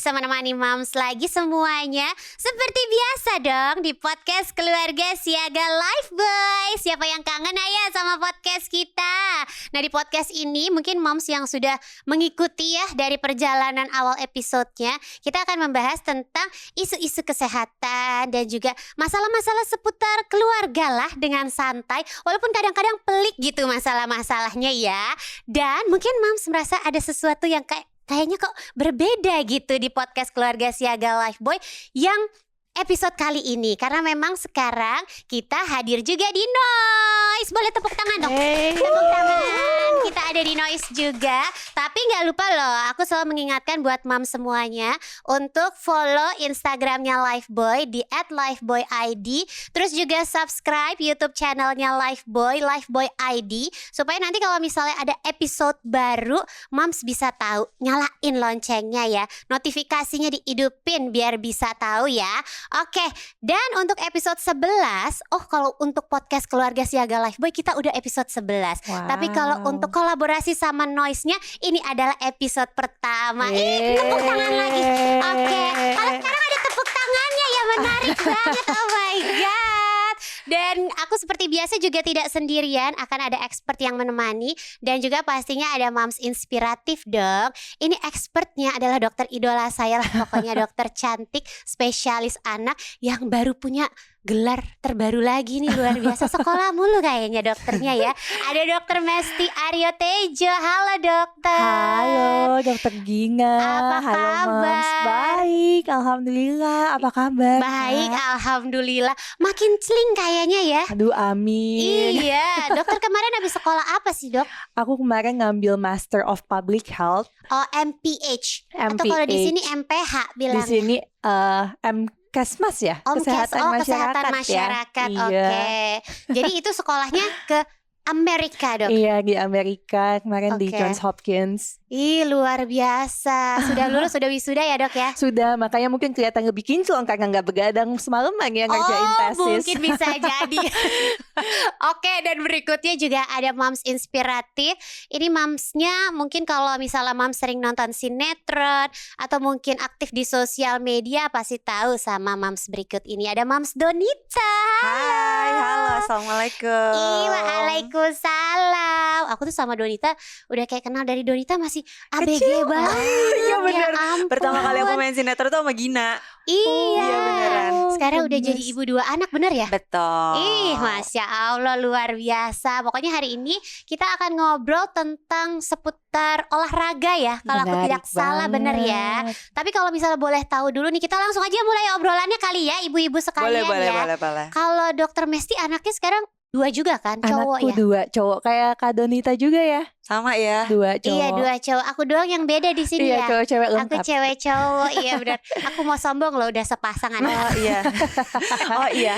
bisa menemani Moms lagi semuanya. Seperti biasa dong di podcast Keluarga Siaga Lifeboy. Siapa yang kangen ya sama podcast kita? Nah, di podcast ini mungkin Moms yang sudah mengikuti ya dari perjalanan awal episodenya, kita akan membahas tentang isu-isu kesehatan dan juga masalah-masalah seputar keluarga lah dengan santai. Walaupun kadang-kadang pelik gitu masalah-masalahnya ya. Dan mungkin Moms merasa ada sesuatu yang kayaknya kok berbeda gitu di podcast Keluarga Siaga Lifeboy yang episode kali ini. Karena memang sekarang kita hadir juga di Noise. Boleh tepuk tangan dong? Tepuk tangan. Kita ada di Noise juga. Tapi gak lupa loh, aku selalu mengingatkan buat Mom semuanya untuk follow Instagramnya Lifeboy di @lifeboyid. Terus juga subscribe YouTube channelnya Lifeboy ID. Supaya nanti kalau misalnya ada episode baru, Moms bisa tahu. Nyalain loncengnya ya, notifikasinya dihidupin biar bisa tahu ya. Oke, dan untuk episode 11, kalau untuk podcast Keluarga Siaga Lifeboy kita udah episode 11. Wow. Tapi kalau untuk kolaborasi sama Noise-nya, ini adalah episode pertama. Tepuk tangan lagi. Oke, kalau sekarang ada tepuk tangannya ya, menarik banget. Oh my god. Dan aku seperti biasa juga tidak sendirian, akan ada expert yang menemani. Dan juga pastinya ada Moms inspiratif dong. Ini expertnya adalah dokter idola saya lah, pokoknya dokter cantik, spesialis anak yang baru punya gelar terbaru lagi nih, luar biasa. Sekolah mulu kayaknya dokternya ya. Ada Dokter Mesti Aryo Tejo. Halo dokter. Halo dokter Gina. Apa Halo kabar? Moms. Baik, alhamdulillah. Apa kabar? Baik, alhamdulillah. Makin celing kayaknya ya. Aduh, amin. Iya, dokter kemarin habis sekolah apa sih dok? Aku kemarin ngambil Master of Public Health. Oh, MPH. Atau kalau di sini MPH Di bilangnya. sini Kesmas ya, kesehatan masyarakat. Ya. Oke. Iya. Jadi itu sekolahnya ke Amerika dok. Iya, di Amerika kemarin di Oke. Johns Hopkins. Ih, luar biasa. Sudah lulus, sudah wisuda ya dok ya? Sudah, makanya mungkin kelihatan lebih kinclong karena nggak begadang semalaman ya ngerjain tesis. Mungkin bisa jadi. Oke, dan berikutnya juga ada Moms inspiratif. Ini Momsnya mungkin kalau misalnya Moms sering nonton sinetron atau mungkin aktif di sosial media, pasti tahu sama Moms berikut ini. Ada Moms Donita. Hai, halo, assalamualaikum. Waalaikumsalam. Aku tuh sama Donita udah kayak kenal dari Donita masih ABG Kecil. banget. Iya bener. Ya ampun. Pertama kali aku main sinetron tuh sama Gina. Iya. Iya, beneran. Sekarang udah jadi ibu 2 anak, bener ya? Betul. Ih, Masya Allah, luar biasa. Pokoknya hari ini kita akan ngobrol tentang seputar olahraga ya. Kalau aku tidak salah, bener ya. Tapi kalau misalnya boleh tahu dulu nih, kita langsung aja mulai obrolannya kali ya, ibu-ibu sekalian Boleh. Kalau dokter Mesti anaknya sekarang 2 juga kan, cowok Anakku ya? 2 cowok, kayak Kak Donita juga ya. Sama ya. 2 cowok. Iya, 2 cowok. Aku doang yang beda di sini Iya, ya. cowok-cewek Aku lengkap. cewek cowok, iya benar. Aku mau sombong loh, udah sepasangan. Oh iya. Oh iya.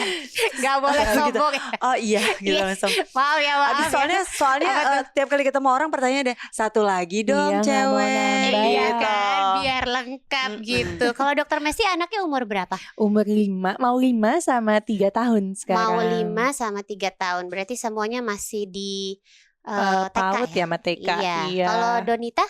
Gak boleh Gitu. sombong. Oh iya, gitu Iya. langsung. Maaf ya, maaf Abis ya. soalnya tiap kali ketemu orang pertanyaan deh, satu lagi dong Iya, nggak mau cewek. nambah. Iya Gitu. kan, biar lengkap gitu. Kalau dokter Mesti anaknya umur berapa? Umur 5, mau 5 sama 3 tahun sekarang. Mau 5 sama 3 tahun. Berarti semuanya masih di TK PAUD ya? ya sama TK. Iya. Kalau Donita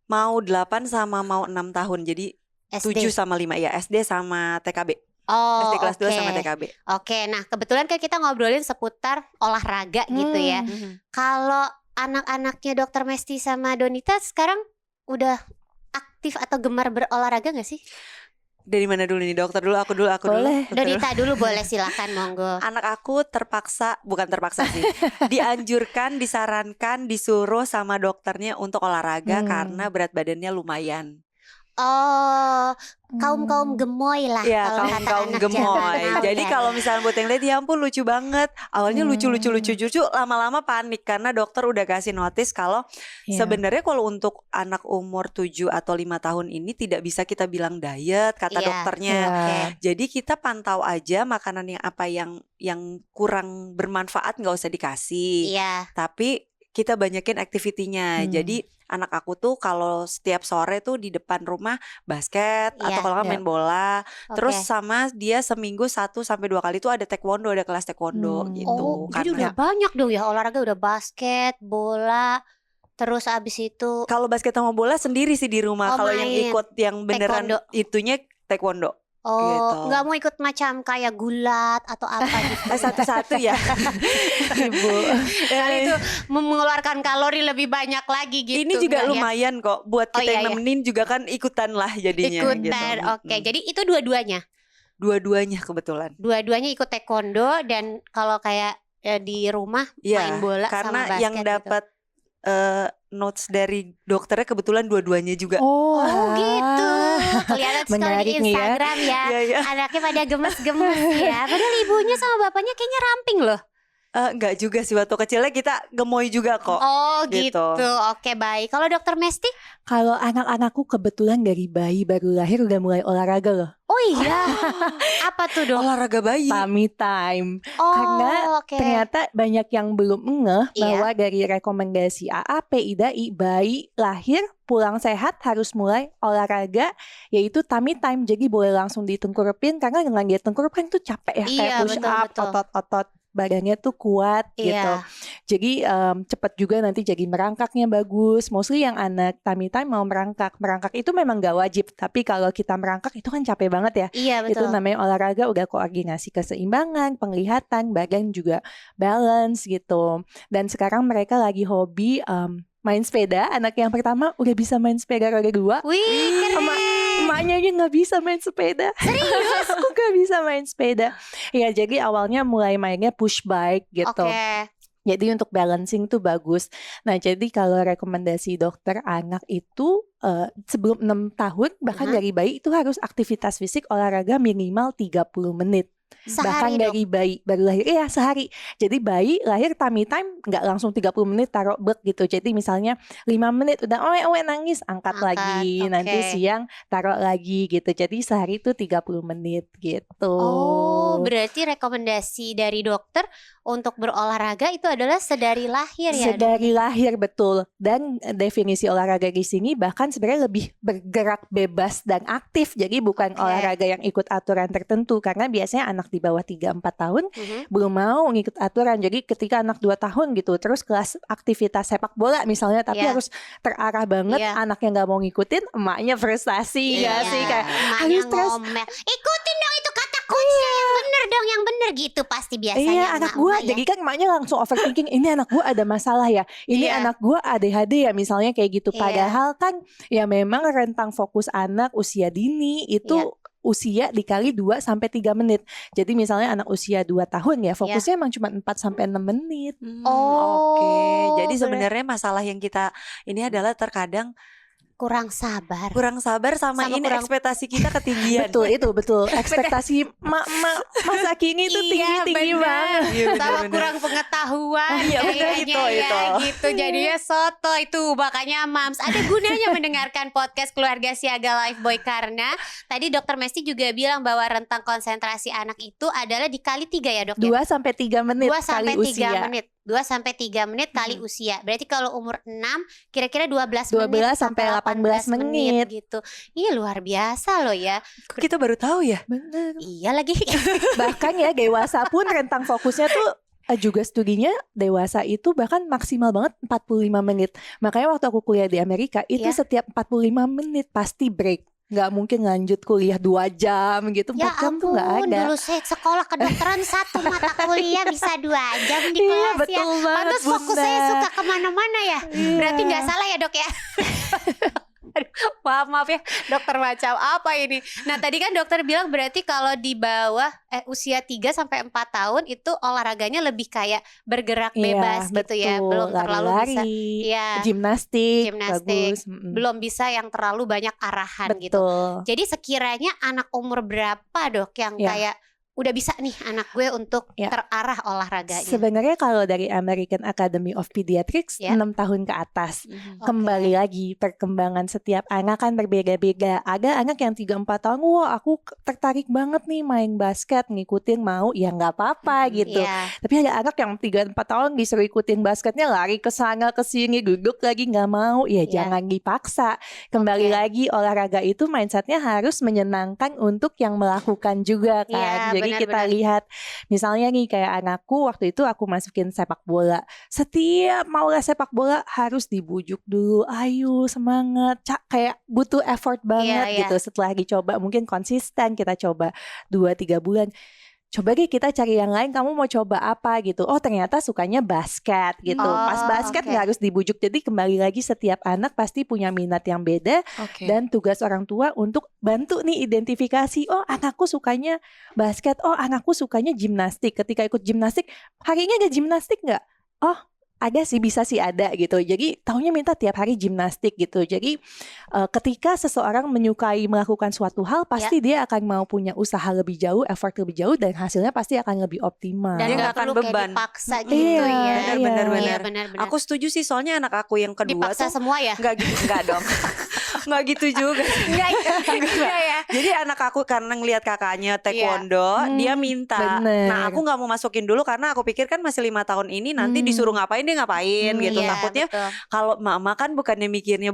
Mau 8 sama mau 6 tahun. Jadi SD. 7 sama 5 ya, SD sama TKB. Oh, SD kelas 2 oke. sama TKB. Oke, nah kebetulan kan kita ngobrolin seputar olahraga gitu ya. Kalau anak-anaknya dokter Mesti sama Donita sekarang udah aktif atau gemar berolahraga gak sih? Dari mana dulu nih, dokter dulu, aku dulu. Boleh. Dokter dulu. Donita dulu boleh, silakan monggo. Anak aku bukan terpaksa sih, dianjurkan, disarankan, disuruh sama dokternya untuk olahraga karena berat badannya lumayan. Oh, kaum gemoy lah Iya, kalau kata kaum anak gemoy. zaman now Jadi ya. kalau misalnya buat yang lihat, ya ampun lucu banget. Awalnya lucu, lama-lama panik karena dokter udah kasih notis kalau sebenarnya kalau untuk anak umur 7 atau 5 tahun ini tidak bisa kita bilang diet, kata Iya. dokternya. Oke. Jadi kita pantau aja makanan yang kurang bermanfaat nggak usah dikasih. Iya. Tapi kita banyakin aktivitinya. Jadi anak aku tuh kalau setiap sore tuh di depan rumah basket atau kalau nggak main bola. Terus sama dia seminggu 1 sampai 2 kali tuh ada taekwondo, ada kelas taekwondo gitu. Oh, jadi udah banyak dong ya olahraga, udah basket, bola. Terus abis itu Kalau basket sama bola sendiri sih di rumah. Oh, Kalau yang main. ikut yang beneran Taekwondo. itunya taekwondo. gitu. nggak mau ikut macam kayak gulat atau apa gitu. Satu-satu ya. Ibu. Kali itu mengeluarkan kalori lebih banyak lagi gitu. Ini juga enggak ya? lumayan kok buat Oh, kita iya, yang nemenin juga kan ikutan lah jadinya Ikutan, gitu. oke. Jadi itu dua-duanya. Dua-duanya kebetulan. Dua-duanya ikut taekwondo dan kalau kayak di rumah Iya, main bola karena sama basket yang gitu. dapat notes dari dokternya kebetulan dua-duanya juga. Oh, gitu. Kelihatan sekali di Menarik nih ya. Instagram ya. Iya, iya. Anaknya pada gemes-gemes ya. Padahal ibunya sama bapaknya kayaknya ramping loh. Enggak juga sih, waktu kecilnya kita gemoy juga kok. Oh gitu. Gitu. Oke, baik. Kalau dokter Mesti? kalau anak-anakku kebetulan dari bayi baru lahir udah mulai olahraga loh. Oh iya. Apa tuh dok? Olahraga bayi. Tummy time. Oh, Karena oke. Ternyata banyak yang belum ngeh Iya. bahwa dari rekomendasi AAP IDAI bayi lahir pulang sehat harus mulai olahraga yaitu tummy time. Jadi boleh langsung ditengkurupin karena dengan dia tengkurup kan tuh capek ya, Iya, kayak push betul, up, betul. otot-otot badannya tuh kuat gitu. Iya. Jadi cepat juga nanti jadi merangkaknya bagus. Mostly yang anak tummy time mau merangkak. Merangkak itu memang gak wajib, tapi kalau kita merangkak itu kan capek banget ya. Iya Itu betul. namanya olahraga, udah koordinasi keseimbangan, penglihatan, badan juga balance gitu. Dan sekarang mereka lagi hobi main sepeda. Anak yang pertama udah bisa main sepeda roda 2. Wih, keren. Emaknya aja nggak bisa main sepeda. Serius? Aku gak bisa main sepeda. Ya jadi awalnya mulai mainnya push bike gitu. Oke. Jadi untuk balancing tuh bagus. Nah jadi kalau rekomendasi dokter anak itu sebelum 6 tahun bahkan Aha. dari bayi itu harus aktivitas fisik olahraga minimal 30 menit. Sehari Bahkan dok. dari bayi baru lahir, iya sehari. Jadi bayi lahir tummy time nggak langsung 30 menit taruh bek gitu. Jadi misalnya 5 menit udah owe nangis, angkat Angkat, lagi. oke. Nanti siang taruh lagi gitu. Jadi sehari itu 30 menit gitu. Oh, berarti rekomendasi dari dokter untuk berolahraga itu adalah sedari lahir ya? Dok? Sedari lahir betul. Dan definisi olahraga di sini bahkan sebenarnya lebih bergerak bebas dan aktif. Jadi bukan Oke. olahraga yang ikut aturan tertentu. Karena biasanya anak di bawah 3-4 tahun Mhm. belum mau ngikut aturan. Jadi ketika anak 2 tahun gitu terus kelas aktivitas sepak bola misalnya, tapi Iya. harus terarah banget, Iya. anaknya nggak mau ngikutin, emaknya frustasi ya Iya, sih, kayak emaknya harus stres. ngomel. Ikutin dong itu kata coachnya yang bener dong, yang bener gitu pasti biasanya. Iya anak gue, emak-emak ya. jadi kan emaknya langsung overthinking, ini anak gue ada masalah ya, ini Iya. anak gue ADHD ya misalnya kayak gitu. Iya. Padahal kan ya memang rentang fokus anak usia dini itu Iya. usia dikali 2-3 menit. Jadi misalnya anak usia 2 tahun ya fokusnya emang cuma 4-6 menit. Oh, Oke. Jadi bener. sebenarnya masalah yang kita ini adalah terkadang kurang sabar. kurang sabar sama Sama ini kurang- ekspektasi kita ketinggian. Betul itu betul. Ekspektasi mak-mak masa kini tuh Iya, tinggi-tinggi bener. banget. Iya, Sama bener-bener. kurang pengetahuan Iya, bener, kayaknya itu. ya gitu. Jadinya soto itu. Makanya Mams ada gunanya mendengarkan podcast Keluarga Siaga Lifeboy. Karena tadi dokter Mesti juga bilang bahwa rentang konsentrasi anak itu adalah dikali 3 ya dok ya? 2-3 menit 2 sampai kali 3 usia. menit. 2 sampai 3 menit kali usia. Berarti kalau umur 6 kira-kira 12 12 sampai 18 menit. gitu. Iya luar biasa loh ya. Kok kita baru tahu ya? Bener. Iya lagi. Bahkan ya dewasa pun rentang fokusnya tuh juga studinya dewasa itu bahkan maksimal banget 45 menit. Makanya waktu aku kuliah di Amerika itu Iya. setiap 45 menit pasti break. Nggak mungkin lanjut kuliah 2 jam gitu. 4 Ya jam tuh nggak ampun, ada. dulu saya sekolah kedokteran 1 mata kuliah bisa 2 jam di Iya kelas ya. betul banget Pantes fokus Bunda. saya suka kemana-mana ya. Iya. Berarti nggak salah ya dok ya. Aduh, maaf ya dokter macam apa ini. Nah tadi kan dokter bilang berarti kalau di bawah usia 3 sampai 4 tahun itu olahraganya lebih kayak bergerak bebas Iya, gitu ya. betul. Belum terlalu bisa. Lari-lari, Iya. gimnastik, Gimnastik. bagus. Belum bisa yang terlalu banyak arahan gitu. Betul. Jadi sekiranya anak umur berapa dok yang Ya. kayak udah bisa nih anak gue untuk Ya. terarah olahraganya? Sebenarnya kalau dari American Academy of Pediatrics Ya. 6 tahun ke atas. Oke. Kembali lagi perkembangan setiap anak kan berbeda-beda. Ada anak yang 3-4 tahun, wah aku tertarik banget nih main basket, ngikutin mau, ya nggak apa-apa gitu. Iya. Tapi ada anak yang 3-4 tahun disuruh ikutin basketnya lari ke sana ke sini, duduk lagi nggak mau, ya Iya. jangan dipaksa. Kembali Oke. lagi olahraga itu mindsetnya harus menyenangkan untuk yang melakukan juga kan. Iya, Jadi kita lihat misalnya nih kayak anakku waktu itu aku masukin sepak bola. Setiap mau les sepak bola harus dibujuk dulu, ayo semangat. Kayak butuh effort banget gitu. Setelah dicoba mungkin konsisten kita coba 2-3 bulan. Coba deh kita cari yang lain, kamu mau coba apa gitu. Oh ternyata sukanya basket gitu. Pas basket gak harus dibujuk. Jadi kembali lagi setiap anak pasti punya minat yang beda. Dan tugas orang tua untuk bantu nih identifikasi. Oh anakku sukanya basket, oh anakku sukanya gimnastik. Ketika ikut gimnastik, hari ini ada gimnastik gak? Oh ada sih, bisa sih ada gitu. Jadi taunya minta tiap hari gimnastik gitu. Jadi ketika seseorang menyukai melakukan suatu hal, pasti dia akan mau punya usaha lebih jauh, effort lebih jauh, dan hasilnya pasti akan lebih optimal. Dan gak akan perlu beban. kayak dipaksa gitu ya. Benar-benar. Aku setuju sih, soalnya anak aku yang kedua dipaksa tuh semua ya? Enggak gitu, enggak dong. Enggak gitu juga. Enggak ya. Jadi anak aku karena ngelihat kakaknya taekwondo, dia minta. Nah aku gak mau masukin dulu karena aku pikir kan masih 5 tahun ini nanti disuruh ngapain dia ngapain gitu. Takutnya kalau mama kan bukannya mikirnya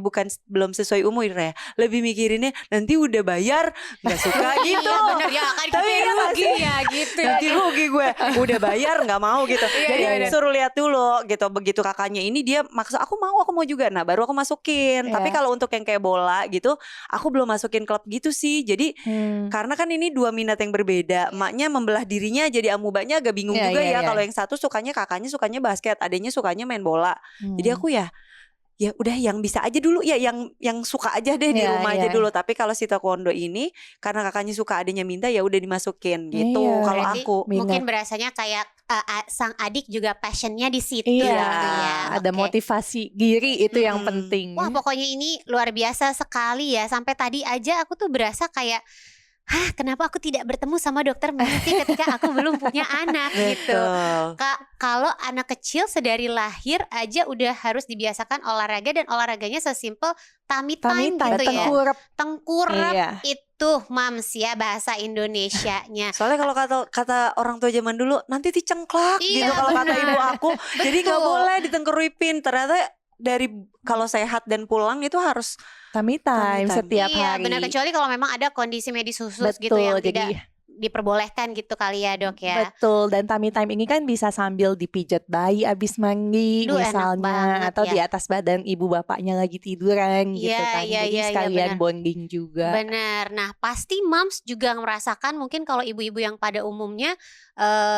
belum sesuai umur ya, lebih mikirinnya nanti udah bayar nggak suka gitu. Iya bener ya, kan tapi rugi ya gitu. Nanti rugi gue, udah bayar nggak mau gitu. Jadi suruh lihat dulu gitu. Begitu kakaknya ini dia maksa aku mau juga. Nah baru aku masukin. Tapi kalau untuk yang kayak bola gitu, aku belum masukin klub gitu sih. Jadi karena kan ini 2 minat yang berbeda. Emaknya membelah dirinya jadi amubanya agak bingung juga ya. Kalau yang satu sukanya kakaknya sukanya basket, adanya sukanya main bola. Jadi aku ya udah yang bisa aja dulu ya, yang suka aja deh di rumah aja dulu. Tapi kalau si taekwondo ini karena kakaknya suka, adanya minta, ya udah dimasukin gitu. Kalau aku mungkin berasanya kayak sang adik juga passionnya di situ. Ada motivasi diri itu yang penting. Wah pokoknya ini luar biasa sekali ya. Sampai tadi aja aku tuh berasa kayak kenapa aku tidak bertemu sama dokter Mesti ketika aku belum punya anak gitu. Kalau anak kecil sedari lahir aja udah harus dibiasakan olahraga, dan olahraganya sesimpel tummy time gitu ya. Tengkurap itu mams ya bahasa Indonesianya. Soalnya kalau kata orang tua zaman dulu nanti dicengklak gitu kalau kata ibu aku. Jadi gak boleh ditengkuripin. Ternyata dari kalau sehat dan pulang itu harus tummy time setiap hari. Iya benar, kecuali kalau memang ada kondisi medis khusus gitu yang tidak diperbolehkan gitu kali ya dok ya. Betul, dan tummy time ini kan bisa sambil dipijat bayi abis mandi misalnya, atau di atas badan ibu bapaknya lagi tiduran gitu kan. Jadi sekalian bonding juga. Benar. Nah pasti moms juga merasakan mungkin kalau ibu-ibu yang pada umumnya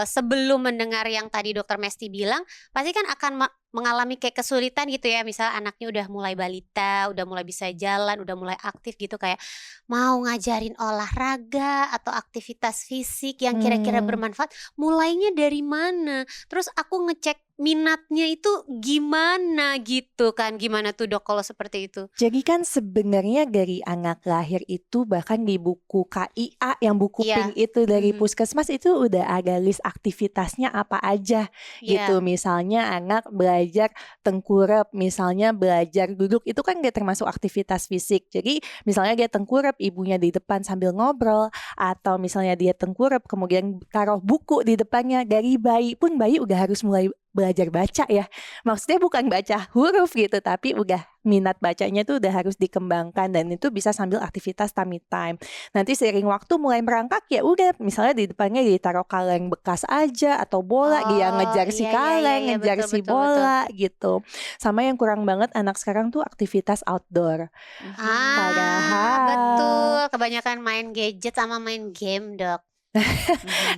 sebelum mendengar yang tadi dokter Mesti bilang, pasti kan akan mengalami kayak kesulitan gitu ya. Misal anaknya udah mulai balita, udah mulai bisa jalan, udah mulai aktif gitu, kayak mau ngajarin olahraga atau aktivitas fisik yang kira-kira bermanfaat, mulainya dari mana? Terus aku ngecek minatnya itu gimana gitu kan. Gimana tuh dok kalau seperti itu? Jadi kan sebenarnya dari anak lahir itu, bahkan di buku KIA yang buku pink itu dari puskesmas itu udah ada list aktivitasnya apa aja gitu. Misalnya anak belajar tengkurap, misalnya belajar duduk, itu kan gak termasuk aktivitas fisik. Jadi misalnya dia tengkurap, ibunya di depan sambil ngobrol, atau misalnya dia tengkurap kemudian taruh buku di depannya. Dari bayi pun, bayi udah harus mulai belajar baca ya. Maksudnya bukan baca huruf gitu, tapi udah minat bacanya tuh udah harus dikembangkan, dan itu bisa sambil aktivitas tummy time. Nanti seiring waktu mulai merangkak, ya udah misalnya di depannya ditaruh kaleng bekas aja atau bola, dia ngejar si kaleng, ngejar si bola gitu. Sama yang kurang banget anak sekarang tuh aktivitas outdoor. Padahal betul, kebanyakan main gadget sama main game dok.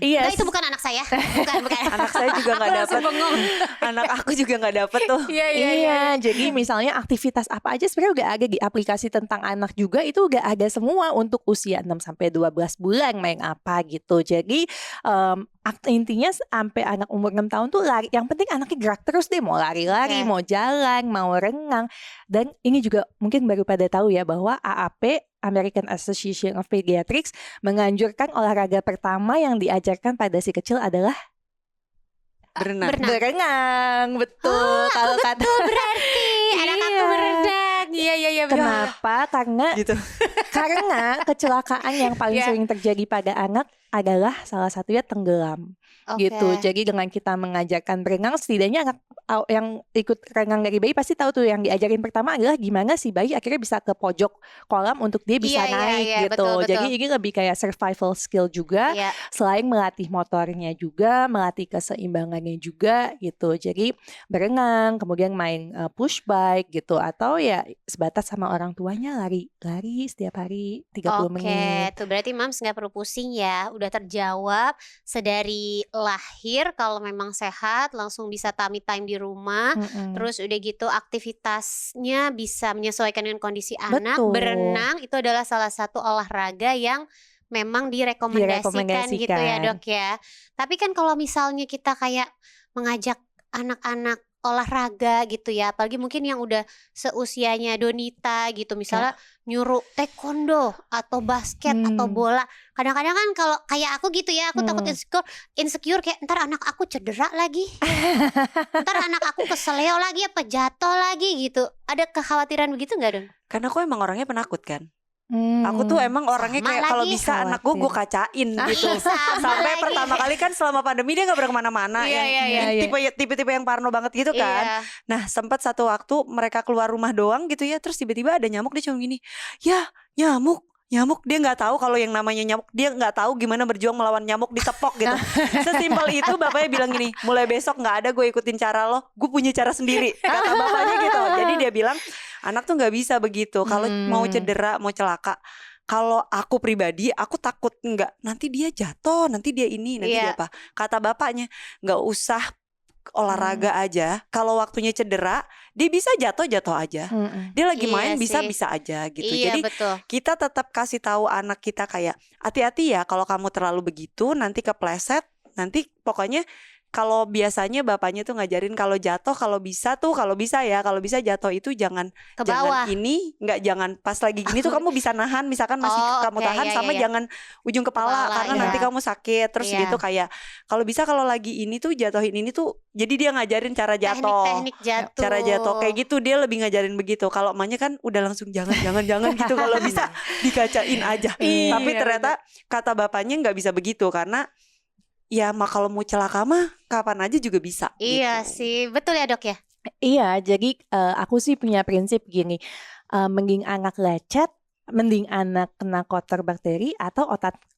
Iya, itu bukan anak saya, bukan. Anak saya juga nggak dapat. Anak aku juga nggak dapat tuh. Iya. Jadi misalnya aktivitas apa aja sebenarnya udah ada di aplikasi tentang anak juga, itu udah ada semua untuk usia 6-12 bulan main apa gitu. Jadi intinya sampai anak umur 6 tahun tuh lari. Yang penting anaknya gerak terus deh, mau lari-lari, mau jalan, mau renang. Dan ini juga mungkin baru pada tahu ya bahwa AAP, American Association of Pediatrics, menganjurkan olahraga pertama yang diajarkan pada si kecil adalah berenang. Betul. Kalau kata berarti anak aku berenang. Iya. Kenapa? Karena karena kecelakaan yang paling sering terjadi pada anak adalah salah satunya tenggelam. Gitu. Jadi dengan kita mengajarkan berenang, setidaknya yang ikut renggang dari bayi pasti tahu tuh yang diajarin pertama adalah gimana si bayi akhirnya bisa ke pojok kolam untuk dia bisa naik gitu. betul. Jadi ini lebih kayak survival skill juga, Iya. selain melatih motornya juga, melatih keseimbangannya juga gitu. Jadi berenang, kemudian main push bike gitu, atau ya sebatas sama orang tuanya lari setiap hari 30 menit. Tuh berarti Mams nggak perlu pusing ya, udah terjawab sedari lahir kalau memang sehat langsung bisa tummy time di rumah. Terus udah gitu aktivitasnya bisa menyesuaikan dengan kondisi anak. Betul. Berenang itu adalah salah satu olahraga yang memang direkomendasikan gitu ya dok ya. Tapi kan kalau misalnya kita kayak mengajak anak-anak olahraga gitu ya, apalagi mungkin yang udah seusianya Donita gitu, misalnya nyuruh taekwondo atau basket atau bola, kadang-kadang kan kalau kayak aku gitu ya, aku takut insecure kayak ntar anak aku cedera lagi, ntar anak aku keseleo lagi apa jatuh lagi gitu. Ada kekhawatiran begitu nggak Don? Karena aku emang orangnya penakut kan. Aku tuh emang orangnya Sama kayak kalau lagi. bisa anak gue kacain gitu. Sama Sampai lagi. pertama kali kan selama pandemi dia gak pernah kemana-mana. Iya. Tipe-tipe yang parno banget gitu kan. Iya. Nah sempat satu waktu mereka keluar rumah doang gitu ya, terus tiba-tiba ada nyamuk, dia cuma gini, ya nyamuk dia nggak tahu kalau yang namanya nyamuk, dia nggak tahu gimana berjuang melawan nyamuk, ditepok gitu. Sesimpel itu bapaknya bilang gini, mulai besok nggak ada gue ikutin cara lo, gue punya cara sendiri, kata bapaknya gitu. Jadi dia bilang anak tuh nggak bisa begitu, kalau mau cedera mau celaka. Kalau aku pribadi, aku takut nanti dia jatuh, nanti dia ini, nanti dia apa. Kata bapaknya nggak usah olahraga aja, kalau waktunya cedera dia bisa jatuh aja, dia lagi main bisa aja gitu. Iya, Jadi betul. kita tetap kasih tahu anak kita kayak hati-hati ya kalau kamu terlalu begitu nanti kepleset, nanti pokoknya kalau biasanya bapaknya tuh ngajarin kalau jatuh kalau bisa jatuh itu jangan Ke bawah. jangan pas lagi gini tuh kamu bisa nahan, misalkan masih kamu tahan sama jangan ujung kepala karena nanti kamu sakit terus gitu. Kayak kalau bisa kalau lagi ini tuh jatuhin ini tuh, jadi dia ngajarin cara jatuh, teknik jatuh, cara jatuh kayak gitu, dia lebih ngajarin begitu. Kalau emaknya kan udah langsung jangan gitu, kalau bisa dikacain aja. Tapi ternyata kata bapaknya nggak bisa begitu karena ya kalau mau celaka mah kapan aja juga bisa. Iya gitu. sih, betul ya dok ya. Iya, jadi aku sih punya prinsip gini, mending anak lecet, mending anak kena kotor bakteri, atau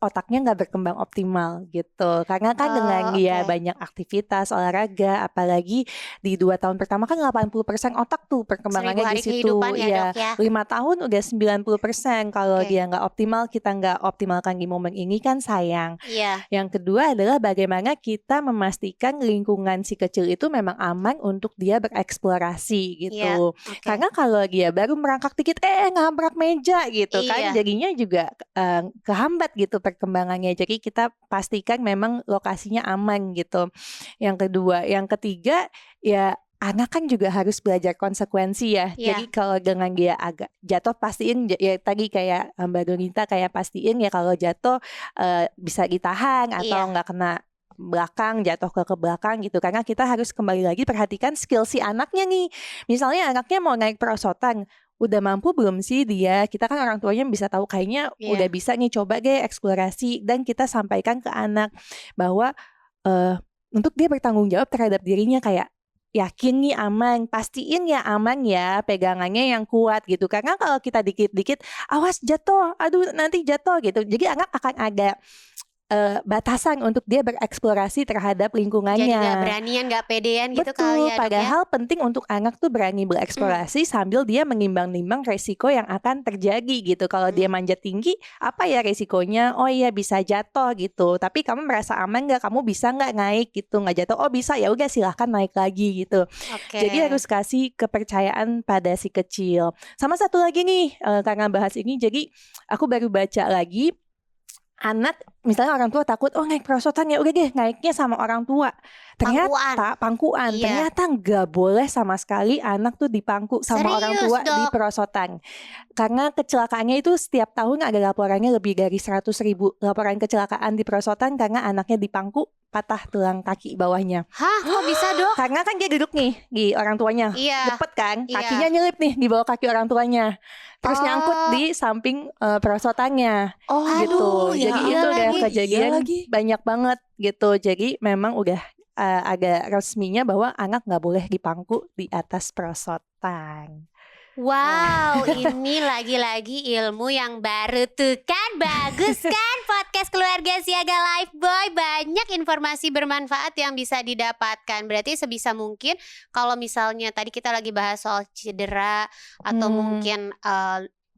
otaknya nggak berkembang optimal gitu. Karena kan dengan dia banyak aktivitas olahraga, apalagi di 2 tahun pertama kan 80% otak tuh perkembangannya di situ. Ya, dok, ya. 5 tahun udah 90%. Kalau dia nggak optimal, kita nggak optimalkan di momen ini kan sayang. Iya. Yang kedua adalah bagaimana kita memastikan lingkungan si kecil itu memang aman untuk dia bereksplorasi gitu. Karena kalau dia baru merangkak dikit ngabrak meja gitu kan, jadinya juga kehambat gitu perkembangannya. Jadi kita pastikan memang lokasinya aman gitu. Yang kedua, yang ketiga ya anak kan juga harus belajar konsekuensi ya. Jadi kalau dengan dia agak jatuh, pastiin ya tadi kayak Mbak Donita kayak pastiin ya kalau jatuh bisa ditahan atau nggak kena belakang, jatuh ke belakang gitu. Karena kita harus kembali lagi perhatikan skill si anaknya nih. Misalnya anaknya mau naik perosotan, udah mampu belum sih dia? Kita kan orang tuanya bisa tahu kayaknya udah bisa nih, coba deh eksplorasi. Dan kita sampaikan ke anak bahwa untuk dia bertanggung jawab terhadap dirinya, kayak yakin nih aman, pastiin ya aman ya, pegangannya yang kuat gitu. Karena kalau kita dikit-dikit awas jatuh, aduh nanti jatuh gitu, jadi anak akan ada batasan untuk dia bereksplorasi terhadap lingkungannya. Jadi gak beranian, gak pedean gitu. Betul, kali ya, padahal penting untuk anak tuh berani bereksplorasi sambil dia menimbang-nimbang resiko yang akan terjadi gitu. Kalau dia manjat tinggi, apa ya resikonya? Oh iya bisa jatuh gitu. Tapi kamu merasa aman gak? Kamu bisa gak naik gitu? Gak jatuh? Oh bisa, ya udah silahkan naik lagi gitu. Jadi harus kasih kepercayaan pada si kecil. Sama satu lagi nih, karena bahas ini, jadi aku baru baca lagi. Anak, misalnya orang tua takut, naik perosotan ya udah deh naiknya sama orang tua. Ternyata pangkuan. Ternyata nggak boleh sama sekali anak tuh dipangku sama orang tua di perosotan. Karena kecelakaannya itu setiap tahun ada laporannya lebih dari 100.000 laporan kecelakaan di perosotan karena anaknya dipangku, patah tulang kaki bawahnya. Hah, kok bisa dok? Karena kan dia duduk nih di orang tuanya, lepet kan, kakinya nyelip nih di bawah kaki orang tuanya, terus nyangkut di samping perosotannya, gitu. Jadi itu udah kejadian banyak banget gitu. Jadi memang udah agak resminya bahwa anak nggak boleh dipangku di atas perosotan. Wow, ini lagi-lagi ilmu yang baru tuh kan. Bagus kan podcast Keluarga Siaga Lifeboy. Banyak informasi bermanfaat yang bisa didapatkan. Berarti sebisa mungkin kalau misalnya tadi kita lagi bahas soal cedera atau mungkin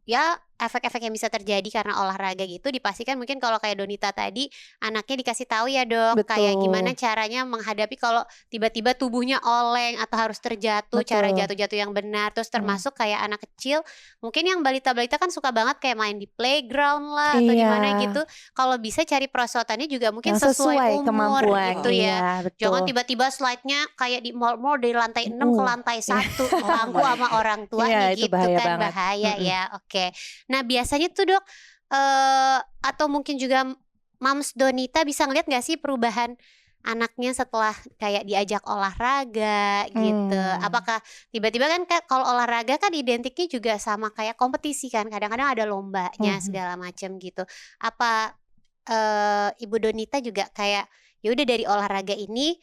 ya efek-efek yang bisa terjadi karena olahraga gitu, dipastikan mungkin kalau kayak Donita tadi anaknya dikasih tahu ya dok. Betul. Kayak gimana caranya menghadapi kalau tiba-tiba tubuhnya oleng atau harus terjatuh. Betul. Cara jatuh-jatuh yang benar. Terus termasuk kayak anak kecil, mungkin yang balita-balita kan suka banget kayak main di playground lah atau di mana gitu. Kalau bisa cari perosotannya juga mungkin Yang sesuai umur kemampuan gitu ya. Iya, betul. Jangan tiba-tiba slide-nya kayak di mall-mall dari lantai 6 ke lantai 1 bangku sama orang tua Iya, nih itu gitu bahaya kan. banget. Bahaya ya. Oke. Nah biasanya tuh dok, atau mungkin juga Mams Donita bisa ngeliat gak sih perubahan anaknya setelah kayak diajak olahraga gitu? Apakah tiba-tiba kan kalau olahraga kan identiknya juga sama kayak kompetisi kan, kadang-kadang ada lombanya segala macam gitu. Apa Ibu Donita juga kayak ya udah dari olahraga ini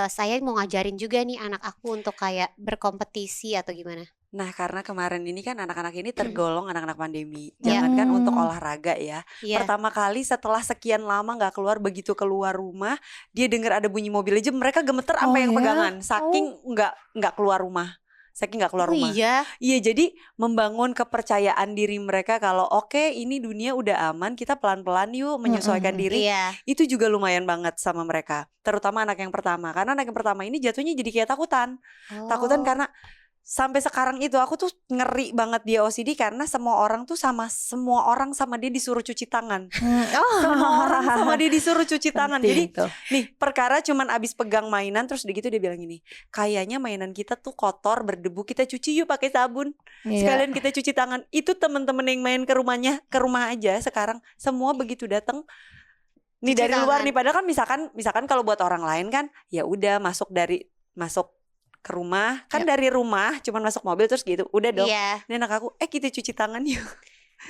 saya mau ngajarin juga nih anak aku untuk kayak berkompetisi atau gimana? Nah karena kemarin ini kan anak-anak ini tergolong anak-anak pandemi. Jangankan untuk olahraga ya. Pertama kali setelah sekian lama gak keluar, begitu keluar rumah dia dengar ada bunyi mobil aja mereka gemeter sampai yang pegangan. Saking gak keluar rumah. Saking gak keluar rumah. Iya, jadi membangun kepercayaan diri mereka kalau oke, ini dunia udah aman, kita pelan-pelan yuk menyesuaikan diri. Itu juga lumayan banget sama mereka. Terutama anak yang pertama. Karena anak yang pertama ini jatuhnya jadi kayak takutan. Takutan karena sampai sekarang itu aku tuh ngeri banget dia OCD karena semua orang sama dia disuruh cuci tangan. Semua orang sama dia disuruh cuci tangan. Jadi nih perkara cuman abis pegang mainan terus udah gitu dia bilang gini, kayaknya mainan kita tuh kotor berdebu, kita cuci yuk pakai sabun. Sekalian kita cuci tangan. Itu temen-temen yang main ke rumah aja sekarang semua begitu datang nih dari luar nih, padahal kan misalkan kalau buat orang lain kan ya udah masuk ke rumah kan dari rumah cuman masuk mobil terus gitu udah dong. Ini anak aku kita cuci tangan yuk.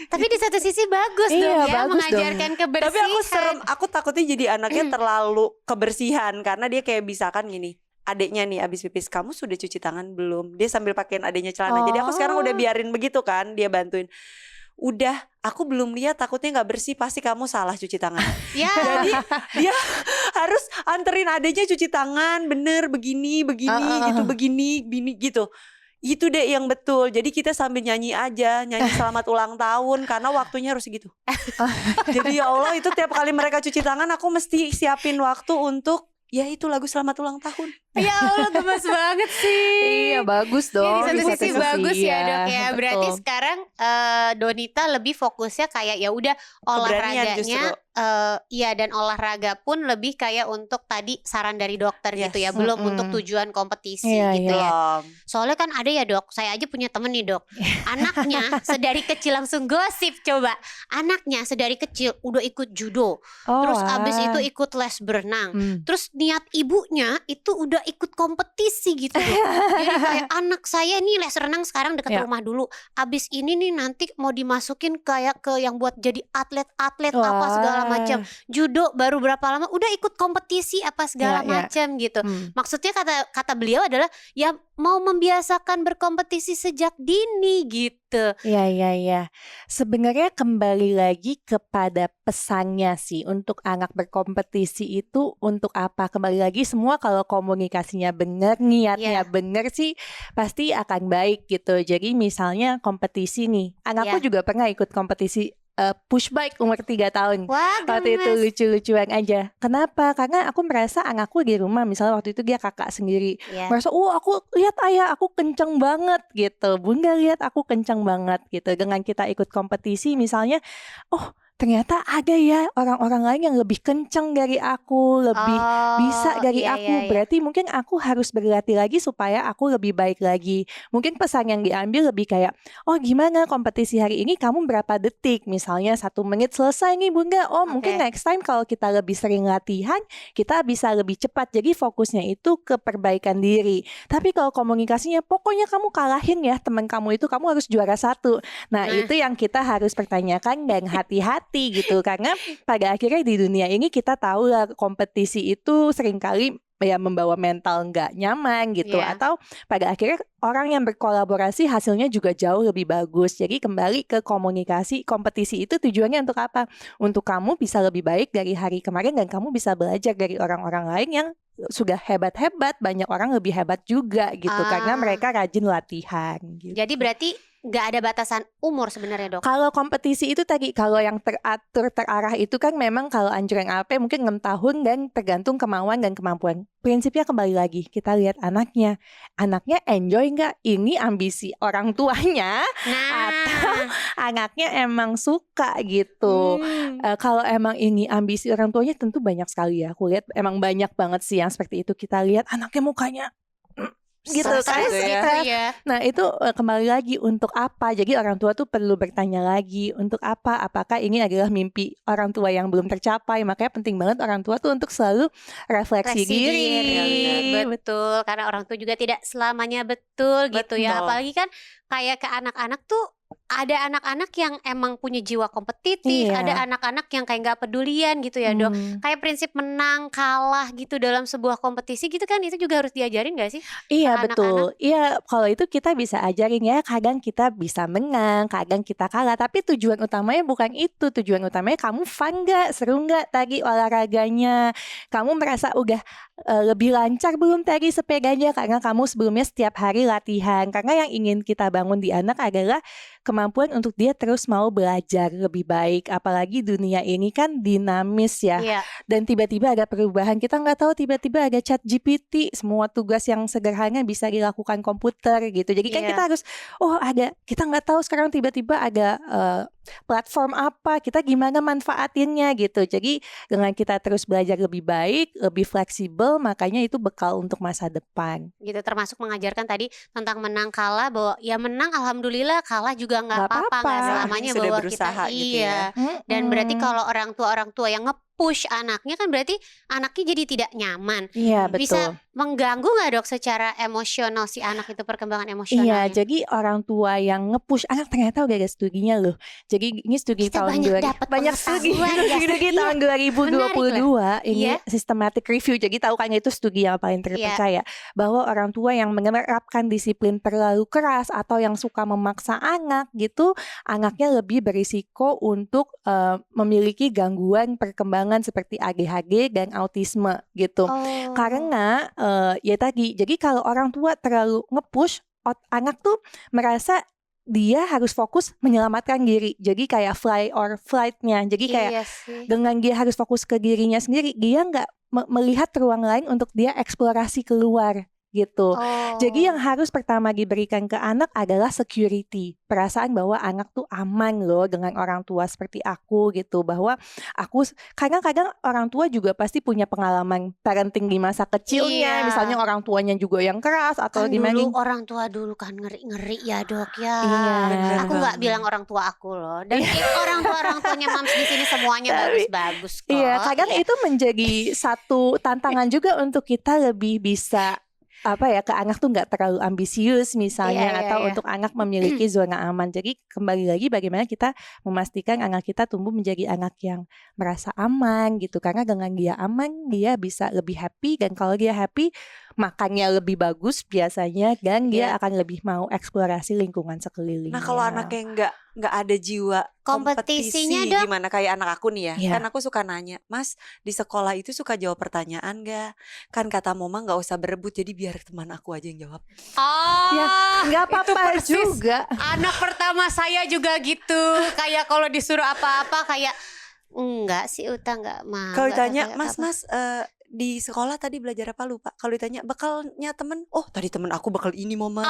Tapi di satu sisi bagus dong ya, mengajarkan kebersihan. Tapi aku takutnya jadi anaknya terlalu kebersihan karena dia kayak misalkan gini, adiknya nih abis pipis, kamu sudah cuci tangan belum? Dia sambil pakein adiknya celana. Jadi aku sekarang udah biarin begitu kan, dia bantuin. Udah, aku belum lihat, takutnya nggak bersih, pasti kamu salah cuci tangan. Jadi dia harus anterin adiknya cuci tangan, bener begini gitu, begini gitu. Itu deh yang betul. Jadi kita sambil nyanyi selamat ulang tahun karena waktunya harus segitu. Jadi ya Allah, itu tiap kali mereka cuci tangan aku mesti siapin waktu untuk ya itu lagu selamat ulang tahun. Ya Allah, gemes banget sih. Iya bagus dong. Di satu sisi bagus ya dok ya. Berarti sekarang Donita lebih fokusnya kayak ya udah olahraganya. Iya, dan olahraga pun lebih kayak untuk tadi saran dari dokter gitu ya, belum untuk tujuan kompetisi gitu ya. Soalnya kan ada ya dok, saya aja punya temen nih dok, anaknya sedari kecil langsung gosip coba, anaknya sedari kecil udah ikut judo, terus abis itu ikut les berenang, terus niat ibunya itu udah ikut kompetisi gitu dok. Jadi kayak anak saya nih les renang sekarang dekat rumah dulu, abis ini nih nanti mau dimasukin kayak ke yang buat jadi atlet apa segala macam, judo baru berapa lama udah ikut kompetisi apa segala macam gitu. Maksudnya kata beliau adalah ya mau membiasakan berkompetisi sejak dini gitu. Iya. Sebenarnya kembali lagi kepada pesannya sih, untuk anak berkompetisi itu untuk apa? Kembali lagi semua kalau komunikasinya benar, niatnya benar sih pasti akan baik gitu. Jadi misalnya kompetisi nih, anakku juga pernah ikut kompetisi push bike umur 3 tahun. Waktu itu lucu-lucuan aja. Kenapa? Karena aku merasa anakku di rumah, misalnya waktu itu dia kakak sendiri, merasa aku lihat ayah aku kenceng banget gitu, bunda lihat aku kenceng banget gitu. Dengan kita ikut kompetisi misalnya, ternyata ada ya orang-orang lain yang lebih kenceng dari aku, lebih bisa dari aku. Berarti mungkin aku harus berlatih lagi supaya aku lebih baik lagi. Mungkin pesan yang diambil lebih kayak, gimana kompetisi hari ini kamu berapa detik? Misalnya 1 menit selesai nih bunda. Mungkin next time kalau kita lebih sering latihan, kita bisa lebih cepat. Jadi fokusnya itu ke perbaikan diri. Tapi kalau komunikasinya, pokoknya kamu kalahin ya teman kamu itu, kamu harus juara 1. Nah itu yang kita harus pertanyakan dan hati-hati gitu, karena pada akhirnya di dunia ini kita tahu lah kompetisi itu seringkali ya membawa mental nggak nyaman gitu. Iya. Atau pada akhirnya orang yang berkolaborasi hasilnya juga jauh lebih bagus. Jadi kembali ke komunikasi. Kompetisi itu tujuannya untuk apa? Untuk kamu bisa lebih baik dari hari kemarin dan kamu bisa belajar dari orang-orang lain yang sudah hebat-hebat. Banyak orang lebih hebat juga gitu karena mereka rajin latihan gitu. Jadi berarti nggak ada batasan umur sebenarnya, Dok? Kalau kompetisi itu tadi, kalau yang teratur, terarah itu kan memang kalau anjuran AP mungkin 6 tahun dan tergantung kemauan dan kemampuan. Prinsipnya kembali lagi, kita lihat anaknya. Anaknya enjoy nggak? Ini ambisi orang tuanya atau anaknya emang suka gitu. Kalau emang ini ambisi orang tuanya tentu banyak sekali ya. Aku lihat emang banyak banget sih yang seperti itu. Kita lihat anaknya mukanya gitu kan, Stres gitu ya. Nah itu kembali lagi untuk apa? Jadi orang tua tuh perlu bertanya lagi untuk apa? Apakah ini adalah mimpi orang tua yang belum tercapai? Makanya penting banget orang tua tuh untuk selalu refleksi diri. Betul, karena orang tua juga tidak selamanya betul gitu ya. Apalagi kan kayak ke anak-anak tuh ada anak-anak yang emang punya jiwa kompetitif, ada anak-anak yang kayak nggak pedulian gitu ya, Dok. Kayak prinsip menang kalah gitu dalam sebuah kompetisi gitu kan, itu juga harus diajarin gak sih? Iya ke betul. anak-anak? Iya kalau itu kita bisa ajarin ya. Kadang kita bisa menang, kadang kita kalah. Tapi tujuan utamanya bukan itu. Tujuan utamanya kamu fun gak, seru gak tadi olahraganya. Kamu merasa udah lebih lancar belum tadi sepedanya karena kamu sebelumnya setiap hari latihan. Karena yang ingin kita bangun di anak adalah kemampuan untuk dia terus mau belajar lebih baik. Apalagi dunia ini kan dinamis ya. Iya. Dan tiba-tiba ada perubahan. Kita nggak tahu tiba-tiba ada chat GPT. Semua tugas yang sederhana bisa dilakukan komputer gitu. Jadi kan kita harus, kita nggak tahu sekarang tiba-tiba ada platform apa, kita gimana manfaatinnya gitu. Jadi dengan kita terus belajar lebih baik, lebih fleksibel, makanya itu bekal untuk masa depan. Gitu, termasuk mengajarkan tadi tentang menang kalah, bahwa ya menang alhamdulillah, kalah juga nggak apa-apa, nggak selamanya Sudah bahwa berusaha kita gitu ya. Dan berarti kalau orang tua yang nge-push anaknya kan berarti anaknya jadi tidak nyaman. Iya betul. Bisa mengganggu nggak, Dok, secara emosional si anak itu, perkembangan Iya, emosionalnya? jadi orang tua yang nge-push anak ternyata udah ada studinya loh. Jadi ini studi Kita tahun banyak studi pengetahuan ya. studi Iya, tahun 2022 ini Iya. systematic review. Jadi tahu kan itu studi yang paling terpercaya bahwa orang tua yang menerapkan disiplin terlalu keras atau yang suka memaksa anak gitu, anaknya lebih berisiko untuk memiliki gangguan perkembangan seperti ADHD dan autisme gitu. Karena ya tadi, jadi kalau orang tua terlalu nge-push, anak tuh merasa dia harus fokus menyelamatkan diri. Jadi kayak fly or flight-nya. Jadi kayak dengan dia harus fokus ke dirinya sendiri, dia nggak melihat ruang lain untuk dia eksplorasi keluar gitu. Jadi yang harus pertama diberikan ke anak adalah security, perasaan bahwa anak tuh aman loh dengan orang tua seperti aku gitu, bahwa aku kadang-kadang orang tua juga pasti punya pengalaman parenting di masa kecilnya, misalnya orang tuanya juga yang keras atau kan gimana. dulu orang tua dulu kan ngeri-ngeri ya, Dok ya. Iya. Aku nggak bilang orang tua aku loh, dan orang tuanya Mams di sini semuanya bagus-bagus kok. Iya, kadang itu menjadi satu tantangan juga untuk kita lebih bisa ke anak tuh nggak terlalu ambisius misalnya, atau untuk anak memiliki zona aman. Jadi kembali lagi bagaimana kita memastikan anak kita tumbuh menjadi anak yang merasa aman gitu, karena dengan dia aman dia bisa lebih happy, dan kalau dia happy makannya lebih bagus biasanya, dan dia akan lebih mau eksplorasi lingkungan sekelilingnya. Nah kalau anaknya nggak ada jiwa kompetisinya, kompetisi, Dok, gimana kayak anak aku nih ya, Iya. kan aku suka nanya, Mas di sekolah itu suka jawab pertanyaan gak? Kan kata mama nggak usah berebut, jadi biar teman aku aja yang jawab. Ya nggak itu apa-apa persis juga. anak pertama saya juga gitu. Kayak kalau disuruh apa-apa kayak enggak sih, Uta nggak mau. Kalau nggak tahu ditanya, kayak Mas apa. di sekolah tadi belajar apa lupa? Kalau ditanya bekalnya temen, oh tadi temen aku bekal ini mama.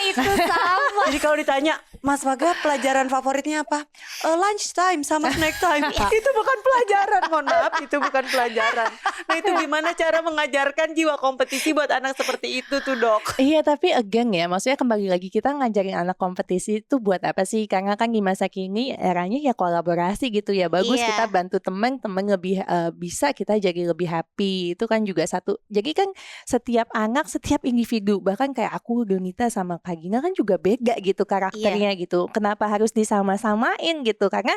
Itu sama. Jadi kalau ditanya, Mas Waga pelajaran favoritnya apa? Lunch time sama snack time. Itu bukan pelajaran, mohon maaf, itu bukan pelajaran. Nah itu gimana cara mengajarkan jiwa kompetisi buat anak seperti itu tuh, Dok? Iya, tapi again ya, maksudnya kembali lagi kita ngajarin anak kompetisi itu buat apa sih? Karena kan di masa kini eranya ya kolaborasi gitu ya. Bagus kita bantu teman lebih bisa kita jadi lebih happy bersih. Itu kan juga satu. Jadi kan setiap anak, setiap individu, bahkan kayak aku Donita sama Kak Gina kan juga beda gitu karakternya gitu. Kenapa harus disama-samain gitu? Karena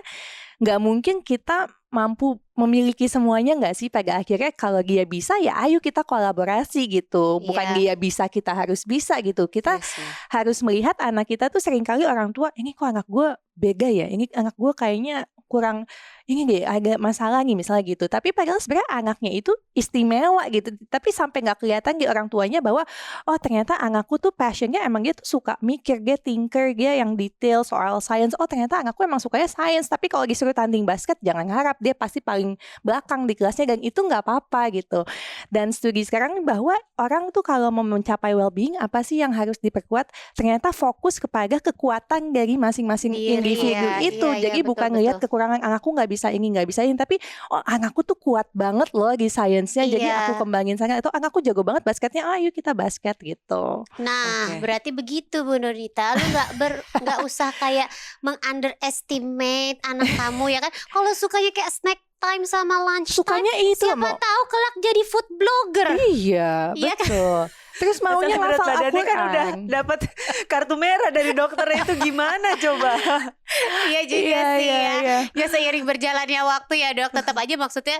nggak mungkin kita mampu memiliki semuanya nggak sih pada akhirnya. Kalau dia bisa ya ayo kita kolaborasi gitu. Bukan dia bisa kita harus bisa gitu. Kita harus melihat anak kita tuh seringkali orang tua, ini kok anak gue beda ya, ini anak gue kayaknya kurang ini deh, ada masalah nih misalnya gitu. Tapi padahal sebenarnya anaknya itu istimewa gitu. Tapi sampai nggak kelihatan di orang tuanya bahwa oh ternyata anakku tuh passionnya emang dia tuh suka mikir, dia thinker, dia yang detail soal science. Oh ternyata anakku emang sukanya science. Tapi kalau disuruh tanding basket jangan harap dia pasti paling belakang di kelasnya, dan itu nggak apa-apa gitu. Dan studi sekarang bahwa orang tuh kalau mau mencapai well-being apa sih yang harus diperkuat? Ternyata fokus kepada kekuatan dari masing-masing individu itu. Jadi bukan ngelihat kekurangan anakku nggak bisa ini nggak bisa ini, tapi oh anakku tuh kuat banget loh di sainsnya, jadi aku kembangin sana. Itu anakku jago banget basketnya, ayo kita basket gitu. Nah berarti begitu Bu Nurita, lu nggak usah kayak meng-underestimate anak kamu ya kan. Kalau sukanya kayak snack time sama lunch sukanya time, itu siapa tahu kelak jadi food blogger. Iya betul. Terus maunya berat ngafal badannya kan udah Al-Quran. dapat kartu merah dari dokter itu gimana coba? Iya juga sih ya. Ya seiring berjalannya waktu ya dok, tetap aja maksudnya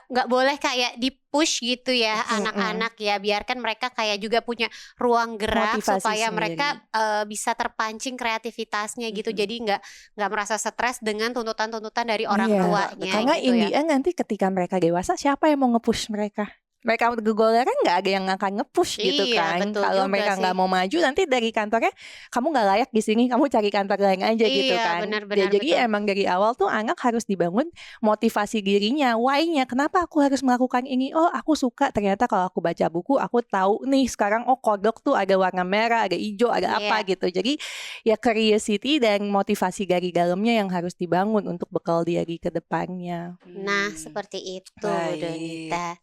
nggak boleh kayak di push gitu ya anak-anak ya. Biarkan mereka kayak juga punya ruang gerak Motivasi supaya sendiri. mereka bisa terpancing kreativitasnya gitu. Jadi nggak merasa stres dengan tuntutan-tuntutan dari orang tuanya. Karena gitu in ya. the end nanti ketika mereka dewasa, siapa yang mau nge-push mereka? Mereka gegolnya kan nggak ada yang akan nge-push gitu Iya, kan. betul Kalau juga mereka sih. nggak mau maju, nanti dari kantornya kamu nggak layak di sini, kamu cari kantor lain aja gitu Iya, kan. benar-benar, Jadi betul. emang dari awal tuh anak harus dibangun motivasi dirinya, why-nya. Kenapa aku harus melakukan ini? Oh aku suka, ternyata kalau aku baca buku aku tahu nih sekarang oh kodok tuh ada warna merah, ada hijau, ada apa gitu. Jadi ya curiosity dan motivasi dari dalamnya yang harus dibangun untuk bekal dia di kedepannya. Nah seperti itu Baik. Donita.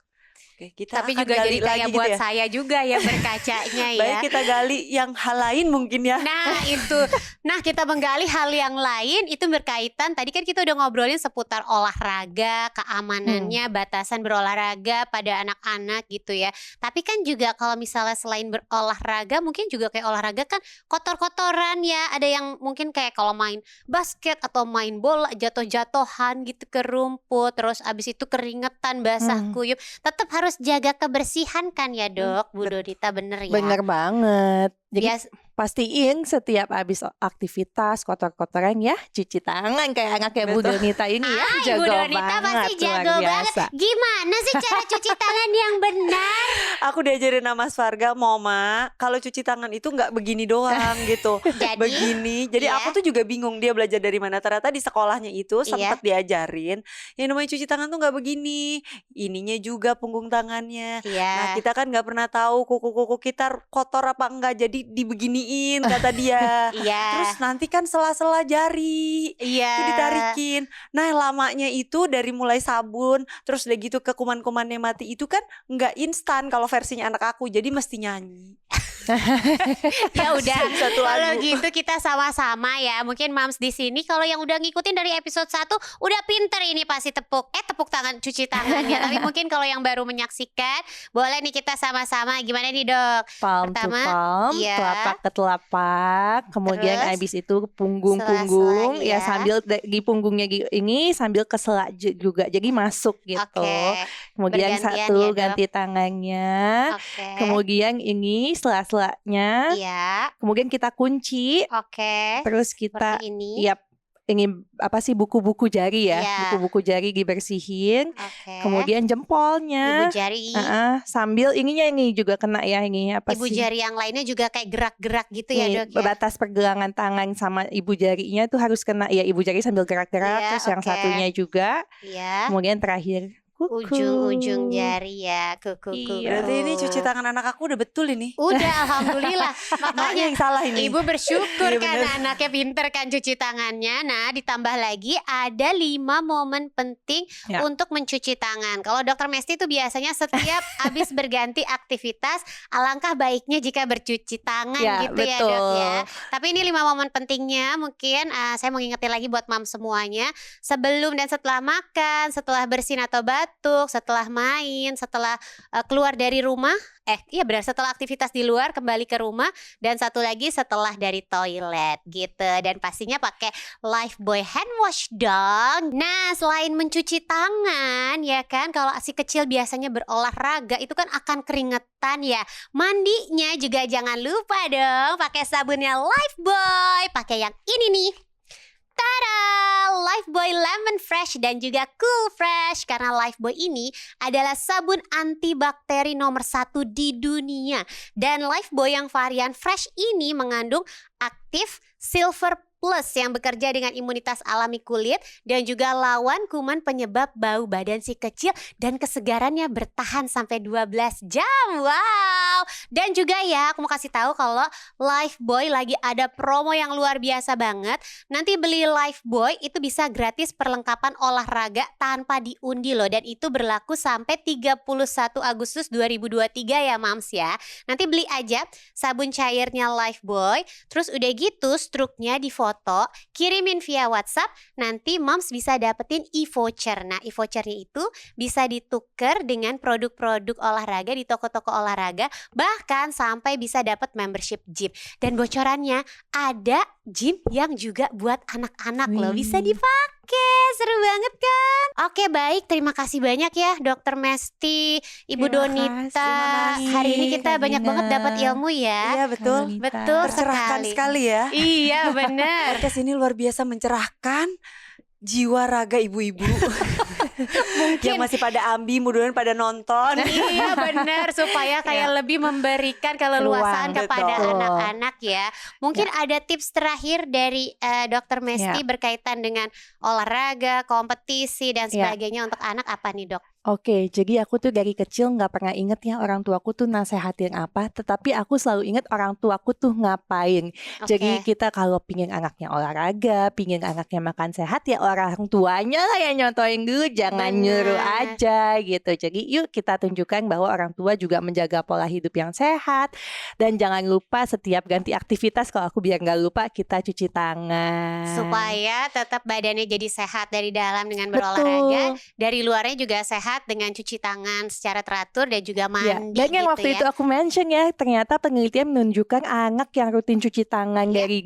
Oke, kita Tapi akan juga gali jadi kayak lagi gitu buat ya. saya juga ya berkacanya ya. Baik, kita gali yang hal lain mungkin ya. Nah itu, nah kita menggali hal yang lain itu berkaitan. Tadi kan kita udah ngobrolin seputar olahraga, keamanannya, batasan berolahraga pada anak-anak gitu ya. Tapi kan juga kalau misalnya selain berolahraga, mungkin juga kayak olahraga kan kotor-kotoran ya. Ada yang mungkin kayak kalau main basket atau main bola jatuh-jatuhan gitu ke rumput, terus abis itu keringetan, basah kuyup. Tetap harus jaga kebersihan kan ya dok, Bu Donita, bener ya? Bener banget. Jadi Bias- pastiin setiap habis aktivitas kotor-kotoran ya cuci tangan kayak anaknya Bu Donita ini ya. Ibu Jago Donita banget, pasti luar jago banget. biasa. Gimana sih cara cuci tangan yang benar? Aku diajarin sama Mas Varga, Mama, kalau cuci tangan itu nggak begini doang gitu. Jadi, Begini. Jadi iya. aku tuh juga bingung dia belajar dari mana. Ternyata di sekolahnya itu sempat diajarin yang namanya cuci tangan tuh nggak begini. Ininya juga punggung tangannya. Iya. Nah kita kan nggak pernah tahu kuku-kuku kita kotor apa enggak, jadi dibeginiin kata dia. Iya. Terus nanti kan sela-sela jari Iya. itu ditarikin. Nah lamanya itu dari mulai sabun terus udah gitu ke kuman-kumannya mati itu kan nggak instan kalau versinya anak aku, jadi mesti nyanyi. Ya udah, Satu kalau lagu. gitu kita sama-sama ya. Mungkin Mams di sini kalau yang udah ngikutin dari episode 1 udah pinter ini pasti tepuk tangan, cuci tangannya. Tapi mungkin kalau yang baru menyaksikan, boleh nih kita sama-sama. Gimana nih dok? Palm Pertama, to palm, iya. telapak ke telapak, kemudian Terus, abis itu punggung-punggung, sela-sela, ya iya. sambil di punggungnya ini sambil ke selak juga, jadi masuk gitu. Oke. Kemudian Bergantian satu ya, Dok. ganti tangannya, Oke. kemudian ini sela-selanya, Iya. kemudian kita kunci, Oke. terus kita, Seperti ini. yap, ini apa sih buku-buku jari ya, Iya. buku-buku jari dibersihin, Oke. kemudian jempolnya. Ibu jari. Sambil ininya ini juga kena ya, ini apa Ibu sih? jari yang lainnya juga kayak gerak-gerak gitu ya Nih, dok ya. batas pergelangan tangan sama ibu jarinya tuh harus kena ya, ibu jari sambil gerak-gerak, Iya, terus yang oke. satunya juga, Iya. kemudian terakhir kuku. Ujung-ujung jari ya, kuku. Iya. Berarti ini cuci tangan anak aku udah betul ini. Udah, alhamdulillah. Makanya Makanya yang salah ini. ibu bersyukur Iya, kan bener. anaknya pinter kan cuci tangannya. Nah ditambah lagi ada 5 momen penting Ya. untuk mencuci tangan. Kalau dokter Mesti itu biasanya setiap habis berganti aktivitas, alangkah baiknya jika bercuci tangan Ya, gitu ya betul. dok ya. Tapi ini 5 momen pentingnya mungkin saya mau ngingetin lagi buat mam semuanya. Sebelum dan setelah makan, setelah bersin atau batuk, batuk, setelah main, setelah keluar dari rumah. Iya benar, setelah aktivitas di luar kembali ke rumah, dan satu lagi setelah dari toilet gitu. Dan pastinya pakai Lifebuoy hand wash dong. Nah, selain mencuci tangan ya kan, kalau si kecil biasanya berolahraga itu kan akan keringetan ya. Mandinya juga jangan lupa dong pakai sabunnya Lifebuoy. Pakai yang ini nih. Tada! Lifebuoy Lemon Fresh dan juga Cool Fresh. Karena Lifebuoy ini adalah sabun antibakteri nomor 1 di dunia. Dan Lifebuoy yang varian fresh ini mengandung aktif Silver Plus yang bekerja dengan imunitas alami kulit dan juga lawan kuman penyebab bau badan si kecil, dan kesegarannya bertahan sampai 12 jam. Wow. Dan juga ya, aku mau kasih tahu kalau Lifebuoy lagi ada promo yang luar biasa banget. Nanti beli Lifebuoy itu bisa gratis perlengkapan olahraga tanpa diundi loh, dan itu berlaku sampai 31 Agustus 2023 ya Mams ya. Nanti beli aja sabun cairnya Lifebuoy, terus udah gitu struknya di foto, kirimin via WhatsApp, nanti Moms bisa dapetin e-voucher. Nah, e-vouchernya itu bisa ditukar dengan produk-produk olahraga di toko-toko olahraga, bahkan sampai bisa dapat membership gym. Dan bocorannya ada gym yang juga buat anak-anak loh, bisa dipakai. Seru banget kan? Oke, baik, terima kasih banyak ya Dokter Mesti, Ibu Donita. Hari ini kita banyak banget dapat ilmu ya. Iya betul. Betul Tercerahkan sekali ya. Iya benar. Podcast ini luar biasa mencerahkan jiwa raga ibu-ibu. Yang masih pada ambi, mudah-mudahan pada nonton. Iya benar, supaya kayak lebih memberikan keleluasaan Ruang, kepada betul. anak-anak ya. Mungkin ada tips terakhir dari Dokter Mesti berkaitan dengan olahraga, kompetisi dan sebagainya untuk anak apa nih Dok? Oke, jadi aku tuh dari kecil nggak pernah inget ya orang tuaku tuh nasehatin apa, tetapi aku selalu inget orang tuaku tuh ngapain. Jadi kita kalau pingin anaknya olahraga, pingin anaknya makan sehat, ya orang tuanya lah yang nyontohin dulu, jangan nyuruh aja gitu. Jadi yuk kita tunjukkan bahwa orang tua juga menjaga pola hidup yang sehat, dan jangan lupa setiap ganti aktivitas, kalau aku biar nggak lupa, kita cuci tangan. Supaya tetap badannya jadi sehat dari dalam dengan berolahraga, dari luarnya juga sehat dengan cuci tangan secara teratur dan juga mandi dan yang gitu waktu ya. itu aku mention ya, ternyata penelitian menunjukkan anak yang rutin cuci tangan dari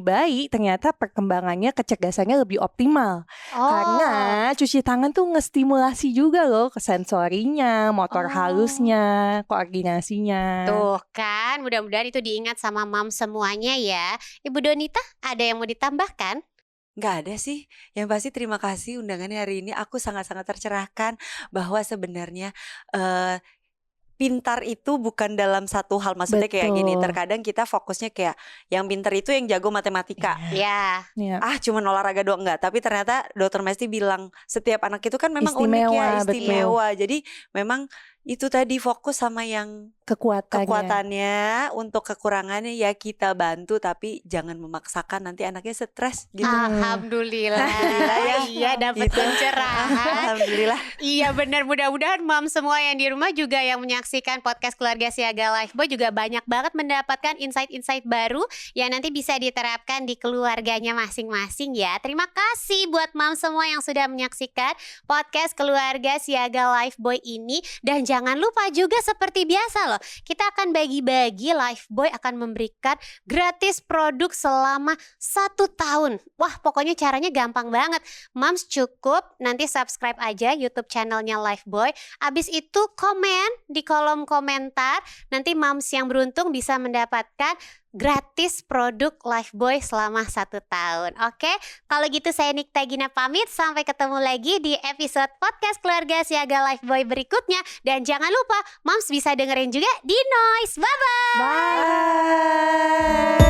bayi, ternyata perkembangannya, kecerdasannya lebih optimal. Karena cuci tangan tuh ngestimulasi juga loh ke sensorinya, motor halusnya, koordinasinya. Tuh kan, mudah-mudahan itu diingat sama Mam semuanya ya. Ibu Donita, ada yang mau ditambahkan? Nggak ada sih, yang pasti terima kasih undangannya hari ini. Aku sangat-sangat tercerahkan bahwa sebenarnya pintar itu bukan dalam satu hal. Maksudnya kayak gini, terkadang kita fokusnya kayak yang pintar itu yang jago matematika. Cuman olahraga doang, enggak. Tapi ternyata Dokter Mesti bilang setiap anak itu kan memang unik ya, istimewa. Jadi memang itu tadi fokus sama yang kekuatannya, untuk kekurangannya ya kita bantu, tapi jangan memaksakan, nanti anaknya stres gitu. Alhamdulillah ya. Iya, dapat pencerahan. Alhamdulillah. Iya benar, mudah-mudahan Mam semua yang di rumah juga yang menyaksikan podcast Keluarga Siaga Lifebuoy juga banyak banget mendapatkan insight-insight baru yang nanti bisa diterapkan di keluarganya masing-masing ya. Terima kasih buat Mam semua yang sudah menyaksikan podcast Keluarga Siaga Lifebuoy ini, dan jangan lupa juga seperti biasa loh, kita akan bagi-bagi, Lifebuoy akan memberikan gratis produk selama 1 tahun. Wah, pokoknya caranya gampang banget. Mams cukup nanti subscribe aja YouTube channelnya Lifebuoy. Abis itu komen di kolom komentar. Nanti Mams yang beruntung bisa mendapatkan gratis produk Lifebuoy selama 1 tahun. Oke, kalau gitu saya Nikta Gina pamit. Sampai ketemu lagi di episode podcast Keluarga Siaga Lifebuoy berikutnya. Dan jangan lupa Mams bisa dengerin juga di Noise. Bye-bye. Bye.